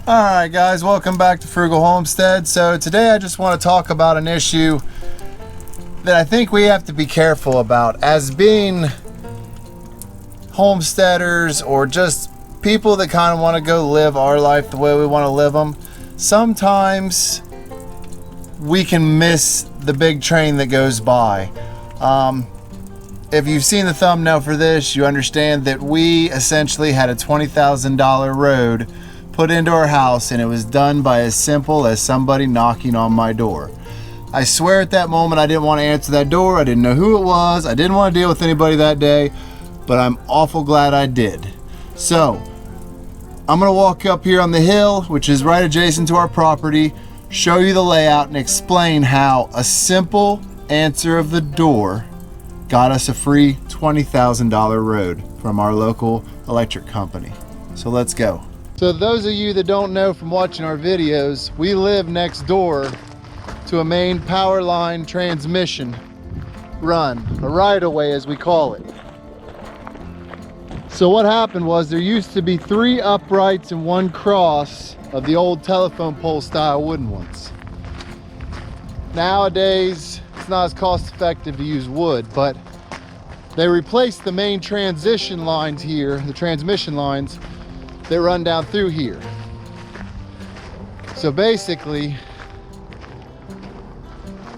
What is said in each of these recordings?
Alright guys, welcome back to Frugal Homestead. So today I just want to talk about an issue that I think we have to be careful about as being homesteaders or just people that kind of want to go live our life the way we want to live them. Sometimes we can miss the big train that goes by. If you've seen the thumbnail for this, you understand that we essentially had a $20,000 road put into our house, and it was done by as simple as somebody knocking on my door. I swear at that moment I didn't want to answer that door. I didn't know who it was. I didn't want to deal with anybody that day, but I'm awful glad I did. So I'm gonna walk up here on the hill, which is right adjacent to our property, show you the layout and explain how a simple answer of the door got us a free $20,000 road from our local electric company. So let's go. So those of you that don't know from watching our videos, we live next door to a main power line transmission run, a right-of-way as we call it. So what happened was there used to be 3 uprights and 1 cross of the old telephone pole style wooden ones. Nowadays, it's not as cost effective to use wood, but they replaced the main transition lines here, the transmission lines, that run down through here. So basically,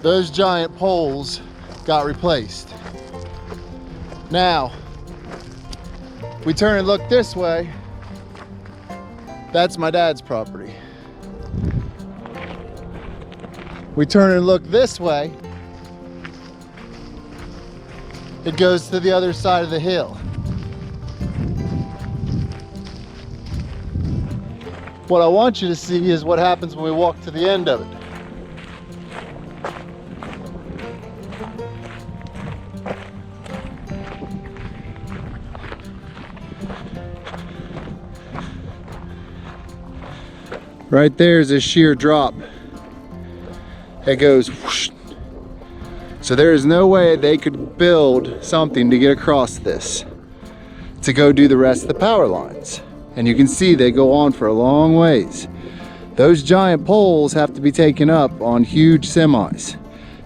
those giant poles got replaced. Now, we turn and look this way, that's my dad's property. We turn and look this way, it goes to the other side of the hill. What I want you to see is what happens when we walk to the end of it. Right there is a sheer drop. It goes whoosh. So there is no way they could build something to get across this to go do the rest of the power lines. And you can see they go on for a long ways. Those giant poles have to be taken up on huge semis.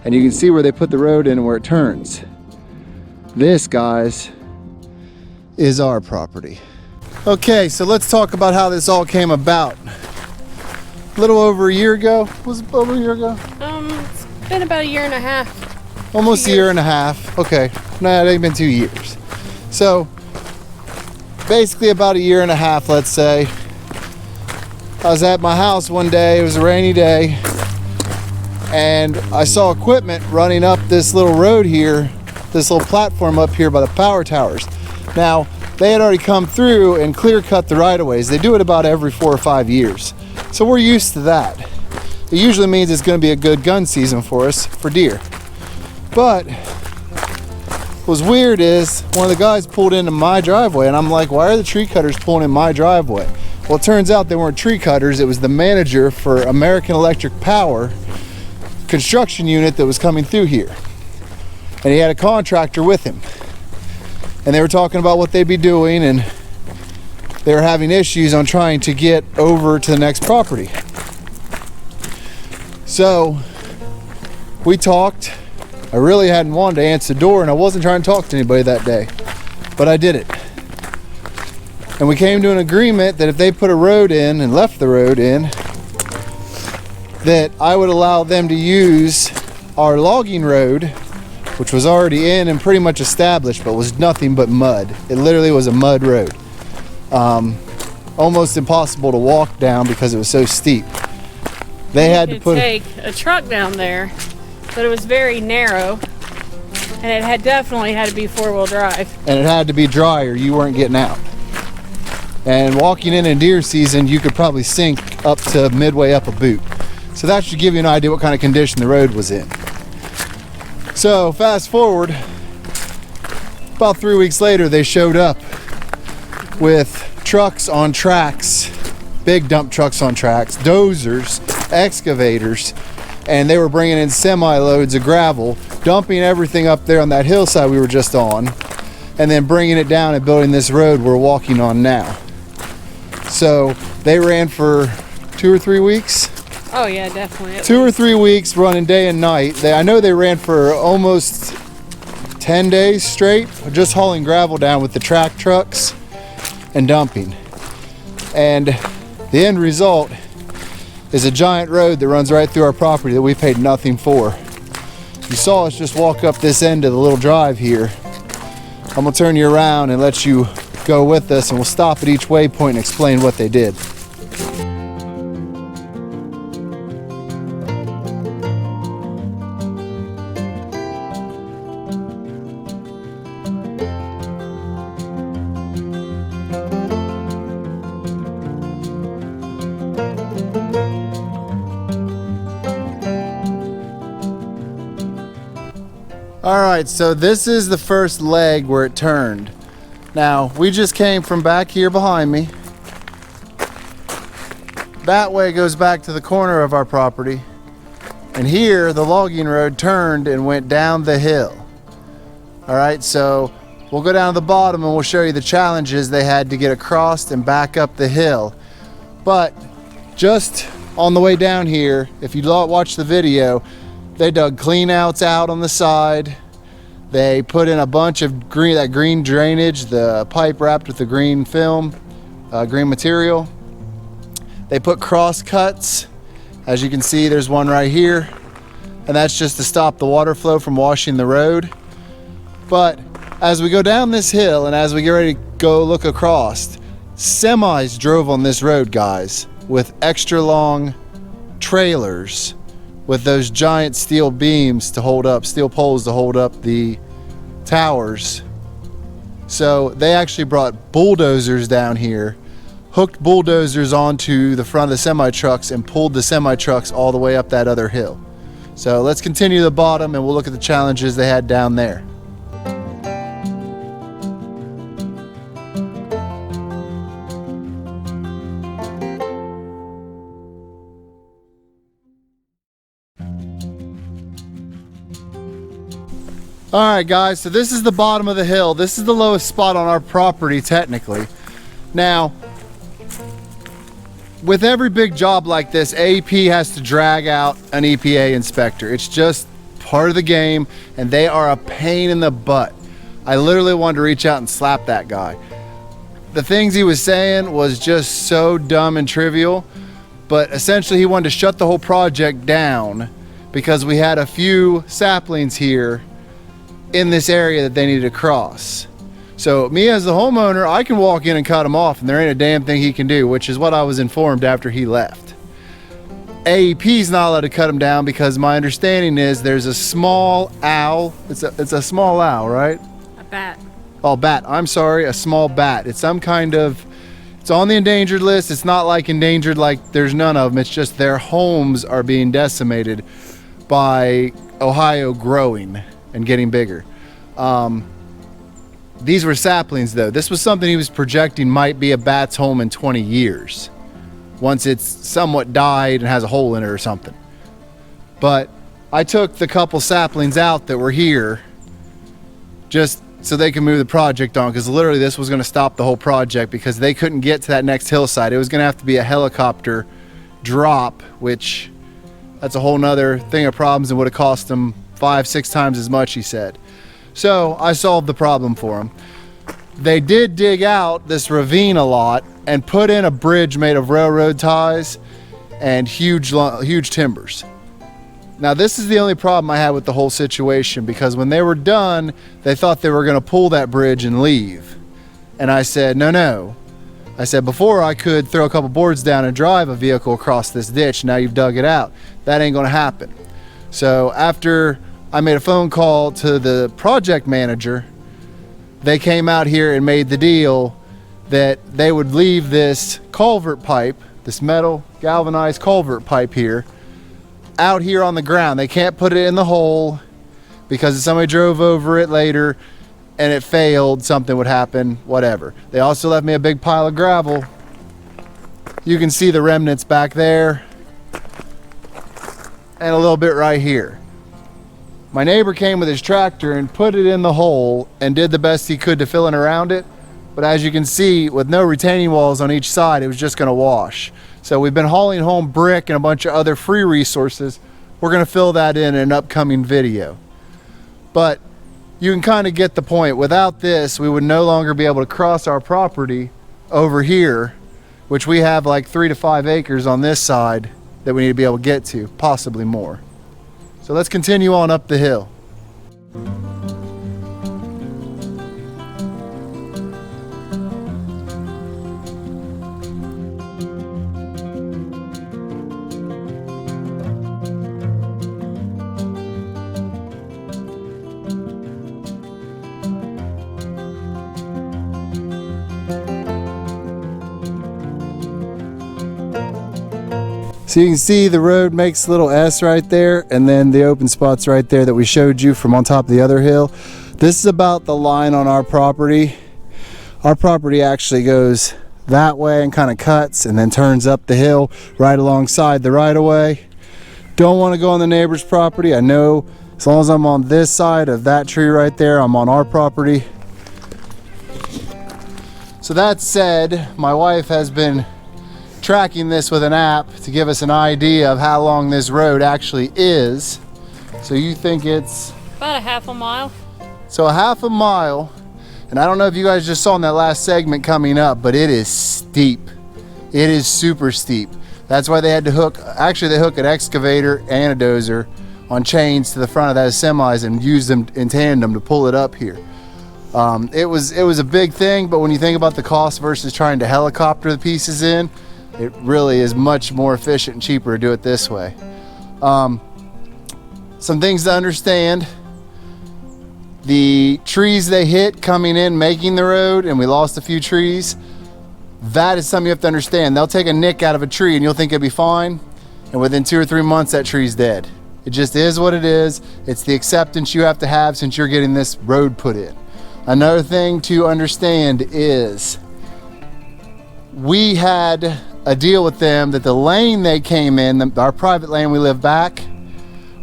And you can see where they put the road in and where it turns. This, guys, is our property. Okay, so let's talk about how this all came about. A little over a year ago. Was it over a year ago? It's been about a year and a half. Almost a year and a half. Okay, no, it ain't been 2 years. So basically about a year and a half, let's say. I was at my house one day, it was a rainy day, and I saw equipment running up this little road here, this little platform up here by the power towers. Now, they had already come through and clear cut the right-of-ways. They do it about every 4 or 5 years. So we're used to that. It usually means it's gonna be a good gun season for us, for deer. But what's weird is one of the guys pulled into my driveway, and I'm like, why are the tree cutters pulling in my driveway? Well, it turns out they weren't tree cutters. It was the manager for American Electric Power construction unit that was coming through here. And he had a contractor with him. And they were talking about what they'd be doing, and they were having issues on trying to get over to the next property. So we talked. I really hadn't wanted to answer the door, and I wasn't trying to talk to anybody that day, but I did it. And we came to an agreement that if they put a road in and left the road in, that I would allow them to use our logging road, which was already in and pretty much established, but was nothing but mud. It literally was a mud road. Almost impossible to walk down because it was so steep. They had to put take a truck down there, but it was very narrow, and it had definitely had to be 4-wheel drive. And it had to be drier. You weren't getting out. And walking in deer season, you could probably sink up to midway up a boot. So that should give you an idea what kind of condition the road was in. So fast forward, about 3 weeks later, they showed up with trucks on tracks, big dump trucks on tracks, dozers, excavators, and they were bringing in semi loads of gravel dumping everything up there on that hillside we were just on, and then bringing it down and building this road we're walking on now. So they ran for 2 or 3 weeks. Oh yeah, definitely. 2 or 3 weeks running day and night. I know they ran for almost 10 days straight, just hauling gravel down with the track trucks and dumping. And the end result is a giant road that runs right through our property that we paid nothing for. You saw us just walk up this end of the little drive here. I'm gonna turn you around and let you go with us, and we'll stop at each waypoint and explain what they did. All right, so this is the first leg where it turned. Now, we just came from back here behind me. That way goes back to the corner of our property. And here, the logging road turned and went down the hill. All right, so we'll go down to the bottom and we'll show you the challenges they had to get across and back up the hill. But just on the way down here, if you watch the video, they dug cleanouts out on the side. They put in a bunch of green drainage, the pipe wrapped with the green film, green material. They put cross cuts. As you can see, there's one right here. And that's just to stop the water flow from washing the road. But as we go down this hill and as we get ready to go look across, semis drove on this road, guys, with extra long trailers with those giant steel beams to hold up, steel poles to hold up the towers. So they actually brought bulldozers down here, hooked bulldozers onto the front of the semi trucks and pulled the semi trucks all the way up that other hill. So let's continue to the bottom and we'll look at the challenges they had down there. All right, guys, so this is the bottom of the hill. This is the lowest spot on our property, technically. Now, with every big job like this, AEP has to drag out an EPA inspector. It's just part of the game, and they are a pain in the butt. I literally wanted to reach out and slap that guy. The things he was saying was just so dumb and trivial, but essentially he wanted to shut the whole project down because we had a few saplings here in this area that they needed to cross. So me as the homeowner, I can walk in and cut them off and there ain't a damn thing he can do, which is what I was informed after he left. AEP's not allowed to cut them down because my understanding is there's a small owl. It's a small owl, right? A bat. Oh, bat. I'm sorry, a small bat. It's some kind of, it's on the endangered list. It's not like endangered like there's none of them. It's just their homes are being decimated by Ohio growing and getting bigger. These were saplings though. This was something he was projecting might be a bat's home in 20 years. Once it's somewhat died and has a hole in it or something. But I took the couple saplings out that were here just so they could move the project on, because literally this was going to stop the whole project because they couldn't get to that next hillside. It was going to have to be a helicopter drop, which that's a whole nother thing of problems and would have cost them 5-6 times as much, he said. So I solved the problem for them. They did dig out this ravine a lot and put in a bridge made of railroad ties and huge timbers. Now this is the only problem I had with the whole situation, because when they were done, they thought they were going to pull that bridge and leave. And I said, no. I said, before I could throw a couple boards down and drive a vehicle across this ditch, now you've dug it out. That ain't going to happen. So after I made a phone call to the project manager, they came out here and made the deal that they would leave this culvert pipe, this metal galvanized culvert pipe here, out here on the ground. They can't put it in the hole because if somebody drove over it later and it failed, something would happen, whatever. They also left me a big pile of gravel. You can see the remnants back there and a little bit right here. My neighbor came with his tractor and put it in the hole and did the best he could to fill in around it. But as you can see, with no retaining walls on each side, it was just going to wash. So we've been hauling home brick and a bunch of other free resources. We're going to fill that in an upcoming video. But you can kind of get the point. Without this, we would no longer be able to cross our property over here, which we have like 3 to 5 acres on this side that we need to be able to get to, possibly more. So let's continue on up the hill. So you can see the road makes a little S right there, and then the open spots right there that we showed you from on top of the other hill. This is about the line on our property. Our property actually goes that way and kind of cuts and then turns up the hill right alongside the right-of-way. Don't want to go on the neighbor's property. I know as long as I'm on this side of that tree right there, I'm on our property. So that said, my wife has been tracking this with an app to give us an idea of how long this road actually is. So you think it's About a half a mile. so a half a mile, and I don't know if you guys just saw in that last segment coming up, but it is steep. It is super steep. That's why they had to hook, actually they hook an excavator and a dozer on chains to the front of that semis and use them in tandem to pull it up here. It was a big thing, but when you think about the cost versus trying to helicopter the pieces in, it really is much more efficient and cheaper to do it this way. Some things to understand. The trees they hit coming in, making the road, and we lost a few trees, that is something you have to understand. They'll take a nick out of a tree and you'll think it'll be fine, and within 2 or 3 months that tree's dead. It just is what it is. It's the acceptance you have to have since you're getting this road put in. Another thing to understand is we had a deal with them that the lane they came in, our private lane we live back,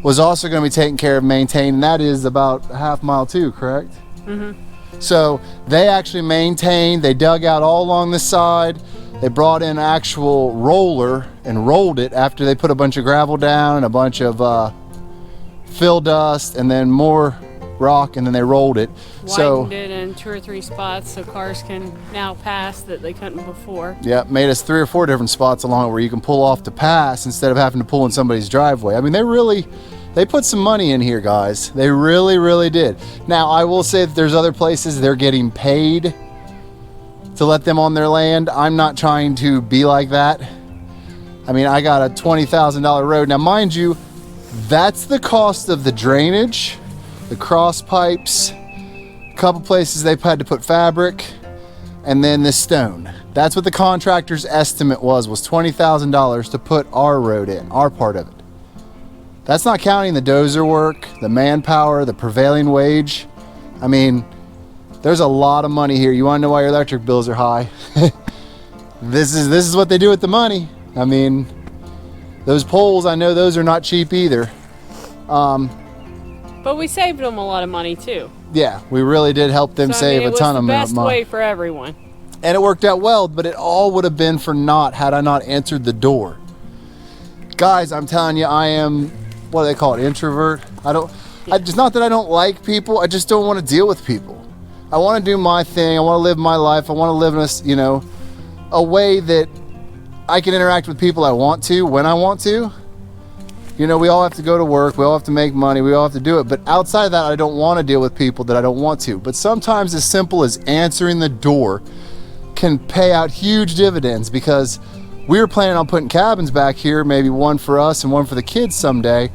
was also going to be taken care of, maintained, and that is about a half mile too, correct? Mm-hmm. So they actually maintained, they dug out all along the side, they brought in an actual roller and rolled it after they put a bunch of gravel down and a bunch of fill dust and then more rock, and then they rolled it. Widened it in 2 or 3 spots so cars can now pass that they couldn't before. Yeah, made us 3 or 4 different spots along it where you can pull off to pass instead of having to pull in somebody's driveway. I mean, they put some money in here, guys. They really did. Now, I will say that there's other places they're getting paid to let them on their land. I'm not trying to be like that. I mean, I got a $20,000 road. Now, mind you, that's the cost of the drainage, the cross pipes, a couple places they've had to put fabric, and then this stone. That's what the contractor's estimate was $20,000 to put our road in, our part of it. That's not counting the dozer work, the manpower, the prevailing wage. I mean, there's a lot of money here. You want to know why your electric bills are high? This is what they do with the money. I mean, those poles, I know those are not cheap either. But we saved them a lot of money too. Yeah, we really did help them save a ton of money. It was the best way for everyone. And it worked out well, but it all would have been for naught had I not answered the door. Guys, I'm telling you, I am, what do they call it, introvert? It's not that I don't like people, I just don't want to deal with people. I want to do my thing, I want to live my life, I want to live in a way that I can interact with people I want to, when I want to. We all have to go to work, we all have to make money, we all have to do it, but outside of that, I don't want to deal with people that I don't want to. But sometimes as simple as answering the door can pay out huge dividends, because we were planning on putting cabins back here, maybe one for us and one for the kids someday.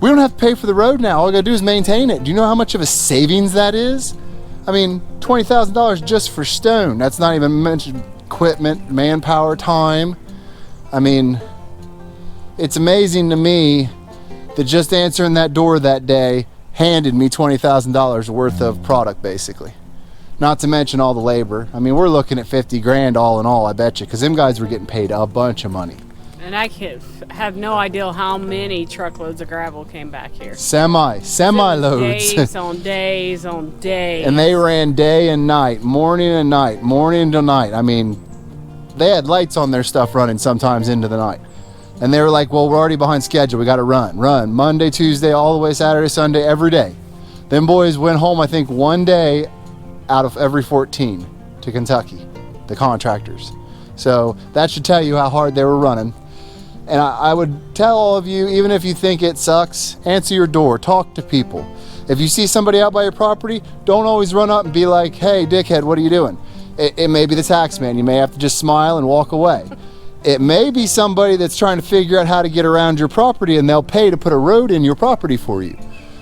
We don't have to pay for the road now, all we gotta do is maintain it. Do you know how much of a savings that is? I mean, $20,000 just for stone. That's not even mentioned equipment, manpower, time. I mean, it's amazing to me that just answering that door that day handed me $20,000 worth of product, basically. Not to mention all the labor. I mean, we're looking at 50 grand all in all, I bet you, because them guys were getting paid a bunch of money. And I have no idea how many truckloads of gravel came back here. Semi loads. Days on days on days. And they ran day and night, morning and night, morning to night. I mean, they had lights on their stuff running sometimes into the night. And they were like, well, we're already behind schedule. We got to run Monday, Tuesday, all the way Saturday, Sunday, every day. Them boys went home, I think, one day out of every 14 to Kentucky, the contractors. So that should tell you how hard they were running. And I would tell all of you, even if you think it sucks, answer your door, talk to people. If you see somebody out by your property, don't always run up and be like, hey, dickhead, what are you doing? It may be the tax man. You may have to just smile and walk away. It may be somebody that's trying to figure out how to get around your property, and they'll pay to put a road in your property for you.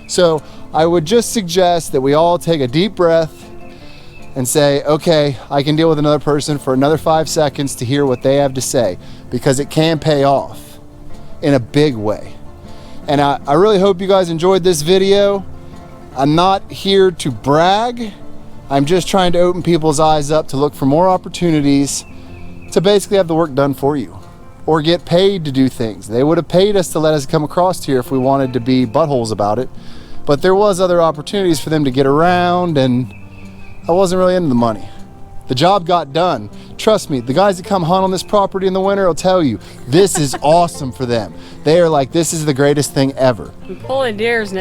So I would just suggest that we all take a deep breath and say, okay, I can deal with another person for another 5 seconds to hear what they have to say, because it can pay off in a big way. And I really hope you guys enjoyed this video. I'm not here to brag. I'm just trying to open people's eyes up to look for more opportunities to basically have the work done for you or get paid to do things. They would have paid us to let us come across here if we wanted to be buttholes about it. But there was other opportunities for them to get around, and I wasn't really into the money. The job got done. Trust me, the guys that come hunt on this property in the winter will tell you, this is awesome for them. They are like, this is the greatest thing ever. And pulling deers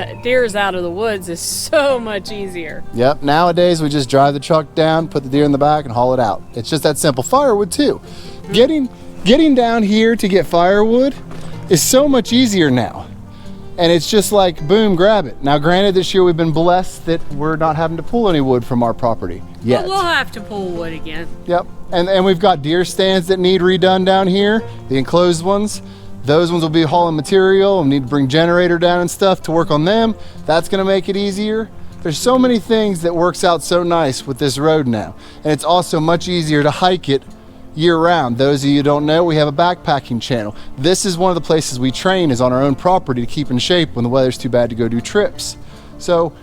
out of the woods is so much easier. Yep, nowadays we just drive the truck down, put the deer in the back, and haul it out. It's just that simple. Firewood too. Getting down here to get firewood is so much easier now. And it's just like, boom, grab it. Now, granted, this year we've been blessed that we're not having to pull any wood from our property yet. But we'll have to pull wood again. Yep, and we've got deer stands that need redone down here, the enclosed ones. Those ones will be hauling material, and need to bring generator down and stuff to work on them. That's gonna make it easier. There's so many things that works out so nice with this road now. And it's also much easier to hike it year-round. Those of you who don't know, we have a backpacking channel. This is one of the places we train, is on our own property to keep in shape when the weather's too bad to go do trips. So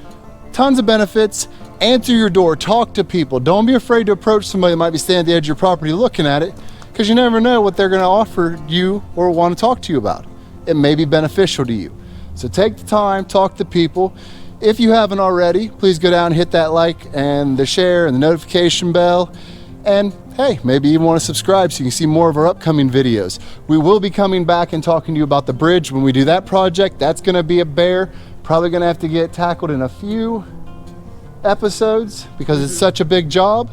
tons of benefits. Answer your door, talk to people. Don't be afraid to approach somebody that might be standing at the edge of your property looking at it, because you never know what they're going to offer you or want to talk to you about. It may be beneficial to you. So take the time, talk to people. If you haven't already, please go down and hit that like and the share and the notification bell. And hey, maybe you want to subscribe so you can see more of our upcoming videos. We will be coming back and talking to you about the bridge when we do that project. That's going to be a bear. Probably going to have to get tackled in a few episodes because it's such a big job.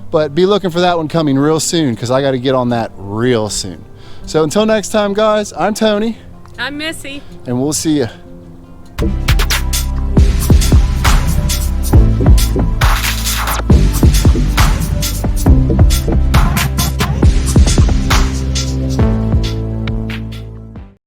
But be looking for that one coming real soon, because I got to get on that real soon. So until next time, guys, I'm Tony. I'm Missy. And we'll see you.